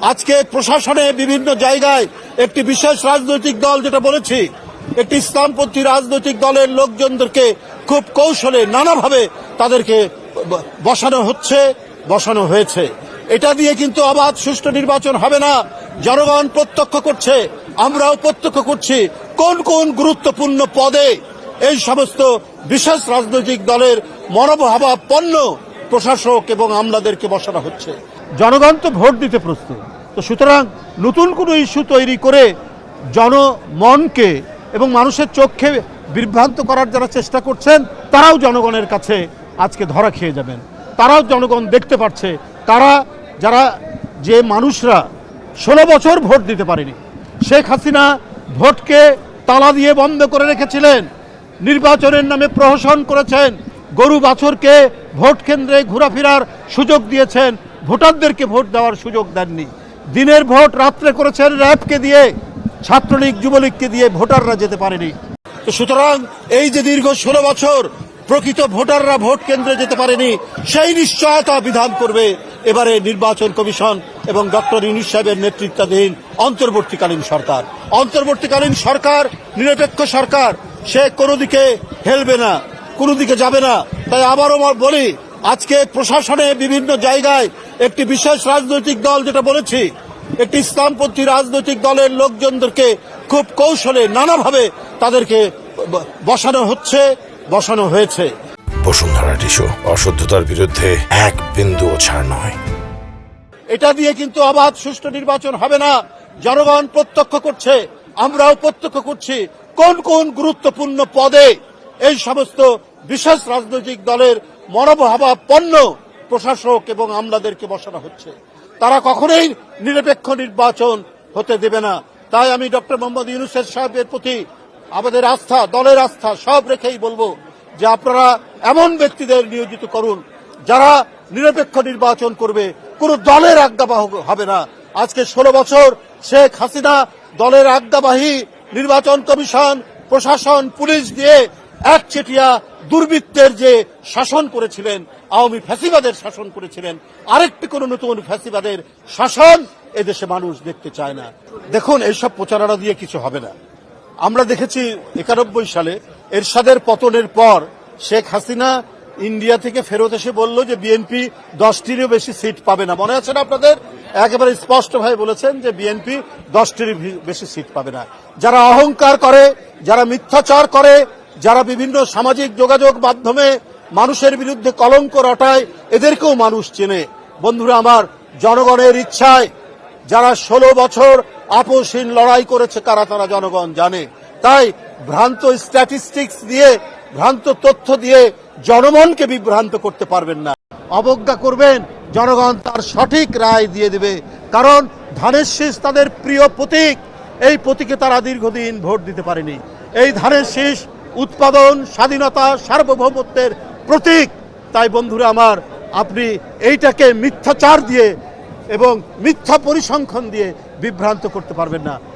আজকে প্রশাসনে বিভিন্ন জায়গায় একটি বিশেষ রাজনৈতিক দল, যেটা বলেছি, একটি ইসলামপন্থী রাজনৈতিক দলের লোকজনদেরকে খুব কৌশলে নানাভাবে তাদেরকে বসানো হয়েছে। এটা দিয়ে কিন্তু অবাধ সুষ্ঠু নির্বাচন হবে না। জনগণ প্রত্যক্ষ করছে, আমরাও প্রত্যক্ষ করছি কোন কোন গুরুত্বপূর্ণ পদে এই সমস্ত বিশেষ রাজনৈতিক দলের মনোভাবাপন্ন প্রশাসক এবং আমলাদেরকে বসানো হচ্ছে। জনগণ তো ভোট দিতে প্রস্তুত, তো সুতরাং নতুন কোনো ইস্যু তৈরি করে জনমনকে এবং মানুষের চোখে বিভ্রান্ত করার যারা চেষ্টা করছেন তারাও জনগণের কাছে আজকে ধরা খেয়ে যাবেন। তারাও জনগণ দেখতে পাচ্ছে যারা যে মানুষরা 16 বছর ভোট দিতে পারেনি। শেখ হাসিনা ভোটকে তালা দিয়ে বন্ধ করে রেখেছিলেন, নির্বাচনের নামে প্রহসন করেছেন, গরু বাছুরকে ভোট কেন্দ্রে ঘোরাফেরার সুযোগ দিয়েছেন, ভোটারদেরকে ভোট দেওয়ার সুযোগ দেননি। দিনের ভোট রাত্রে করেছেন র্যাবকে দিয়ে, ছাত্রলীগ যুবলীগকে দিয়ে, ভোটাররা যেতে পারেনি। তো সুতরাং এই যে দীর্ঘ 16 বছর প্রকৃত ভোটাররা ভোট কেন্দ্রে যেতে পারেনি, সেই নিশ্চয়তা বিধান করবে এবারে নির্বাচন কমিশন এবং ডক্টর ইউনূস সাহেবের নেতৃত্বাধীন অন্তর্বর্তীকালীন সরকার। অন্তর্বর্তীকালীন সরকার নিরপেক্ষ সরকার, সে কোনো দিকে হেলবে না, কোনো দিকে যাবে না। তাই আবারও বলি, আজকে প্রশাসনে বিভিন্ন জায়গায় একটি বিশেষ রাজনৈতিক দল, যেটা বলেছি, একটি ইসলামপন্থী রাজনৈতিক দলের লোকজনদেরকে খুব কৌশলে নানাভাবে তাদেরকে বসানো হয়েছে। বসুন্ধরা টিস্যু, অশুদ্ধতার বিরুদ্ধে এক বিন্দুও ছাড় নয়। এটা দিয়ে কিন্তু অবাধ সুষ্ঠু নির্বাচন হবে না। জনগণ প্রত্যক্ষ করছে, আমরাও প্রত্যক্ষ করছি কোন কোন গুরুত্বপূর্ণ পদে এই সমস্ত বিশেষ রাজনৈতিক দলের মনোভাবাপন্ন প্রশাসক এবং আমলাদেরকে বসানো হচ্ছে। তারা কখনোই নিরপেক্ষ নির্বাচন হতে দেবে না। তাই আমি ডক্টর মোহাম্মদ ইউনূস সাহেবের প্রতি আমাদের আস্থা, দলের আস্থা সব রেখেই বলবো যে আপনারা এমন ব্যক্তিদের নিয়োজিত করুন যারা নিরপেক্ষ নির্বাচন করবে, কোন দলের আজ্ঞাবাহ হবে না। আজকে 16 বছর শেখ হাসিনা দলের আজ্ঞাবাহী নির্বাচন কমিশন, প্রশাসন, পুলিশ দিয়ে একচেটিয়া দুর্বৃত্তের যে শাসন করেছিলেন, আওয়ামী ফ্যাসিবাদের শাসন করেছিলেন, আরেকটি কোন নতুন ফ্যাসিবাদের শাসন এদেশে মানুষ দেখতে চায় না। দেখুন, এইসব প্রচারণা দিয়ে কিছু হবে না। আমরা দেখেছি 91 সালে এরশাদের পতনের পর শেখ হাসিনা ইন্ডিয়া থেকে ফেরত এসে বলল যে বিএনপি 10টিরও বেশি সিট পাবে না। মনে আছে না আপনাদের? একেবারে স্পষ্টভাবে বলেছেন যে বিএনপি 10টির বেশি সিট পাবে না। যারা অহংকার করে, যারা মিথ্যাচার করে, যারা বিভিন্ন সামাজিক যোগাযোগ মাধ্যমে মানুষের বিরুদ্ধে কলঙ্ক রটায়, এদেরকেও মানুষ চেনে। বন্ধুরা আমার, জনগণের ইচ্ছায় যারা 16 বছর আপোষহীন লড়াই করেছে তারা জনগণ জানে। তাই ভ্রান্ত স্ট্যাটিস্টিক্স দিয়ে, ভ্রান্ত তথ্য দিয়ে জনমনকে বিভ্রান্ত করতে পারবেন না। অবজ্ঞা করবেন, জনগণ তার সঠিক রায় দিয়ে দেবে। কারণ ধানের শীষ তাদের প্রিয় প্রতীক, এই প্রতীকে তারা দীর্ঘদিন ভোট দিতে পারেনি। এই ধানের শীষ উৎপাদন, স্বাধীনতা, সার্বভৌমত্বের প্রতীক। তাই বন্ধুরা আমার, আপনি এইটাকে মিথ্যাচার দিয়ে এবং মিথ্যা পরিসংখ্যান দিয়ে বিভ্রান্ত করতে পারবেন না।